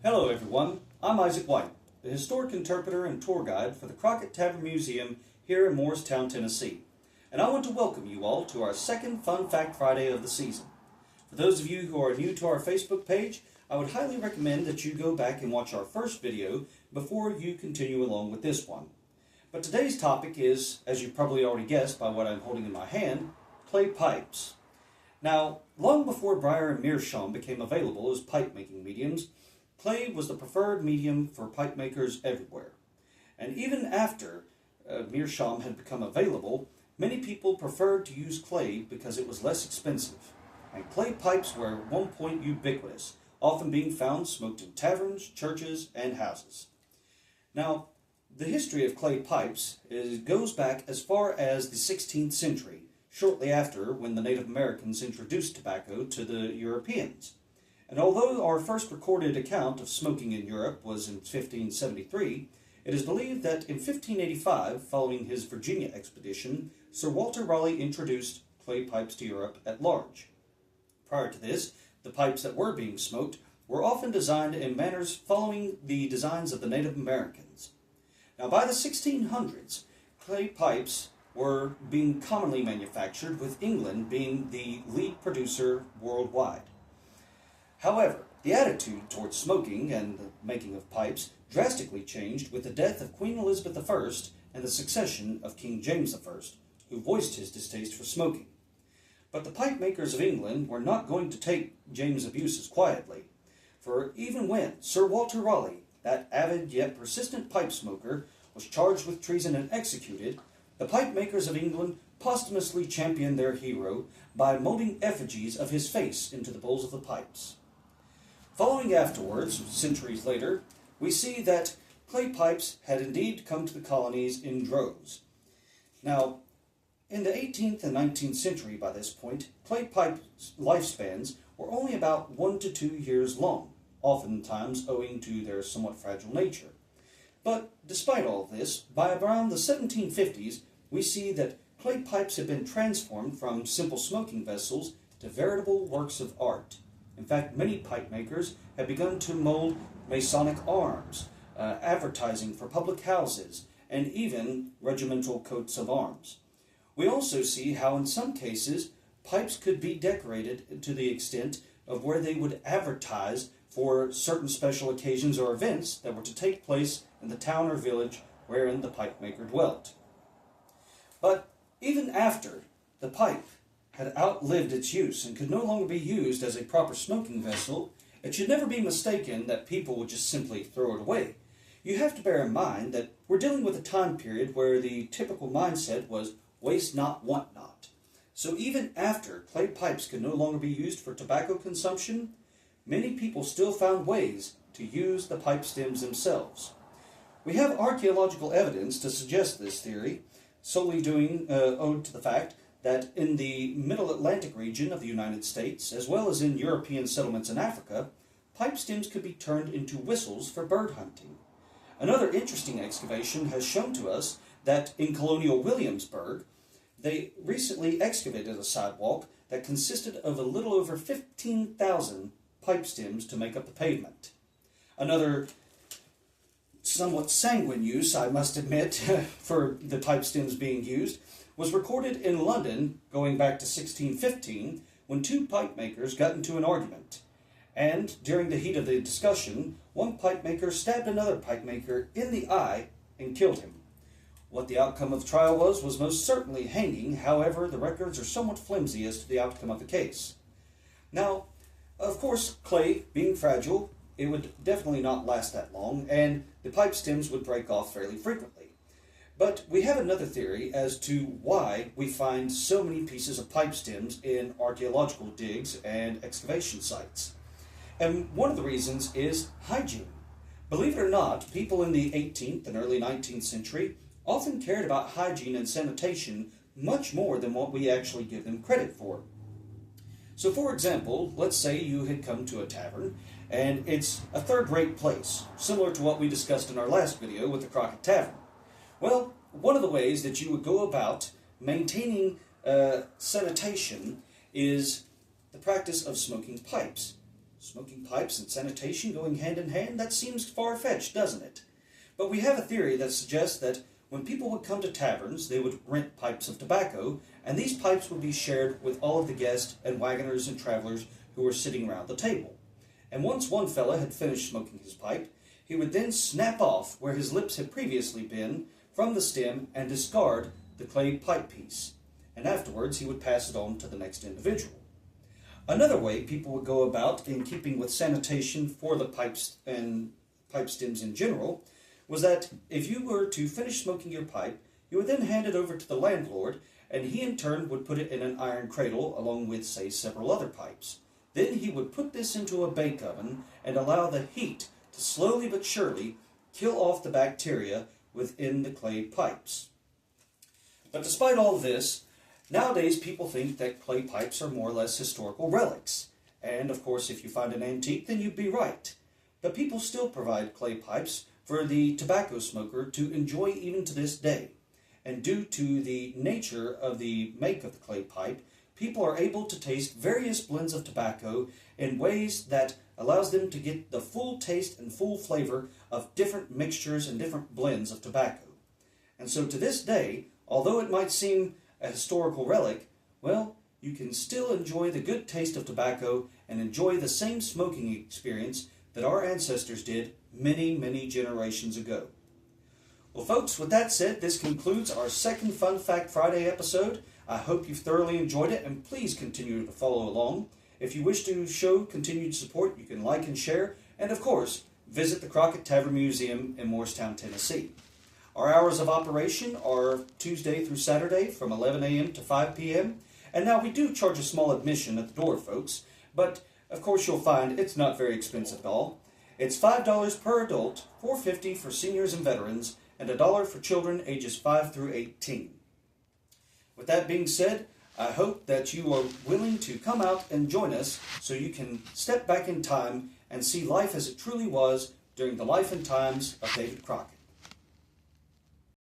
Hello everyone, I'm Isaac White, the historic interpreter and tour guide for the Crockett Tavern Museum here in Morristown, Tennessee. And I want to welcome you all to our second Fun Fact Friday of the season. For those of you who are new to our Facebook page, I would highly recommend that you go back and watch our first video before you continue along with this one. But today's topic is, as you probably already guessed by what I'm holding in my hand, clay pipes. Now, long before briar and meerschaum became available as pipe-making mediums, clay was the preferred medium for pipe makers everywhere. And even after meerschaum had become available, many people preferred to use clay because it was less expensive. And clay pipes were at one point ubiquitous, often being found smoked in taverns, churches, and houses. Now, the history of clay pipes goes back as far as the 16th century, shortly after when the Native Americans introduced tobacco to the Europeans. And although our first recorded account of smoking in Europe was in 1573, it is believed that in 1585, following his Virginia expedition, Sir Walter Raleigh introduced clay pipes to Europe at large. Prior to this, the pipes that were being smoked were often designed in manners following the designs of the Native Americans. Now, by the 1600s, clay pipes were being commonly manufactured, with England being the lead producer worldwide. However, the attitude towards smoking and the making of pipes drastically changed with the death of Queen Elizabeth I and the succession of King James I, who voiced his distaste for smoking. But the pipe makers of England were not going to take James' abuses quietly, for even when Sir Walter Raleigh, that avid yet persistent pipe smoker, was charged with treason and executed, the pipe makers of England posthumously championed their hero by molding effigies of his face into the bowls of the pipes. Following afterwards, centuries later, we see that clay pipes had indeed come to the colonies in droves. Now, in the 18th and 19th century by this point, clay pipe lifespans were only about 1 to 2 years long, oftentimes owing to their somewhat fragile nature. But despite all this, by around the 1750s, we see that clay pipes have been transformed from simple smoking vessels to veritable works of art. In fact, many pipe makers have begun to mold Masonic arms, advertising for public houses, and even regimental coats of arms. We also see how in some cases pipes could be decorated to the extent of where they would advertise for certain special occasions or events that were to take place in the town or village wherein the pipe maker dwelt. But even after the pipe had outlived its use and could no longer be used as a proper smoking vessel, it should never be mistaken that people would just simply throw it away. You have to bear in mind that we're dealing with a time period where the typical mindset was waste not, want not. So even after clay pipes could no longer be used for tobacco consumption, many people still found ways to use the pipe stems themselves. We have archaeological evidence to suggest this theory, solely owed to the fact that in the Middle Atlantic region of the United States, as well as in European settlements in Africa, pipe stems could be turned into whistles for bird hunting. Another interesting excavation has shown to us that in colonial Williamsburg, they recently excavated a sidewalk that consisted of a little over 15,000 pipe stems to make up the pavement. Another somewhat sanguine use, I must admit, for the pipe stems being used, was recorded in London going back to 1615 when two pipe makers got into an argument. And during the heat of the discussion, one pipe maker stabbed another pipe maker in the eye and killed him. What the outcome of the trial was most certainly hanging. However, the records are somewhat flimsy as to the outcome of the case. Now, of course, clay, being fragile, it would definitely not last that long, and the pipe stems would break off fairly frequently. But we have another theory as to why we find so many pieces of pipe stems in archaeological digs and excavation sites. And one of the reasons is hygiene. Believe it or not, people in the 18th and early 19th century often cared about hygiene and sanitation much more than what we actually give them credit for. So for example, let's say you had come to a tavern, and it's a third-rate place, similar to what we discussed in our last video with the Crockett Tavern. Well, one of the ways that you would go about maintaining sanitation is the practice of smoking pipes. Smoking pipes and sanitation going hand in hand? That seems far-fetched, doesn't it? But we have a theory that suggests that when people would come to taverns, they would rent pipes of tobacco, and these pipes would be shared with all of the guests and wagoners and travelers who were sitting around the table. And once one fella had finished smoking his pipe, he would then snap off where his lips had previously been from the stem and discard the clay pipe piece. And afterwards he would pass it on to the next individual. Another way people would go about in keeping with sanitation for the pipes and pipe stems in general was that if you were to finish smoking your pipe, you would then hand it over to the landlord, and he in turn would put it in an iron cradle along with, say, several other pipes. Then he would put this into a bake oven and allow the heat to slowly but surely kill off the bacteria within the clay pipes. But despite all of this, nowadays people think that clay pipes are more or less historical relics. And of course, if you find an antique, then you'd be right. But people still provide clay pipes for the tobacco smoker to enjoy even to this day. And due to the nature of the make of the clay pipe, people are able to taste various blends of tobacco in ways that allows them to get the full taste and full flavor of different mixtures and different blends of tobacco. And so to this day, although it might seem a historical relic, well, you can still enjoy the good taste of tobacco and enjoy the same smoking experience that our ancestors did many, many generations ago. Well, folks, with that said, this concludes our second Fun Fact Friday episode. I hope you've thoroughly enjoyed it, and please continue to follow along. If you wish to show continued support, you can like and share, and of course, visit the Crockett Tavern Museum in Morristown, Tennessee. Our hours of operation are Tuesday through Saturday from 11 a.m. to 5 p.m. And now we do charge a small admission at the door, folks, but of course you'll find it's not very expensive at all. It's $5 per adult, $4.50 for seniors and veterans, and $1 for children ages 5 through 18. With that being said, I hope that you are willing to come out and join us so you can step back in time and see life as it truly was during the life and times of David Crockett.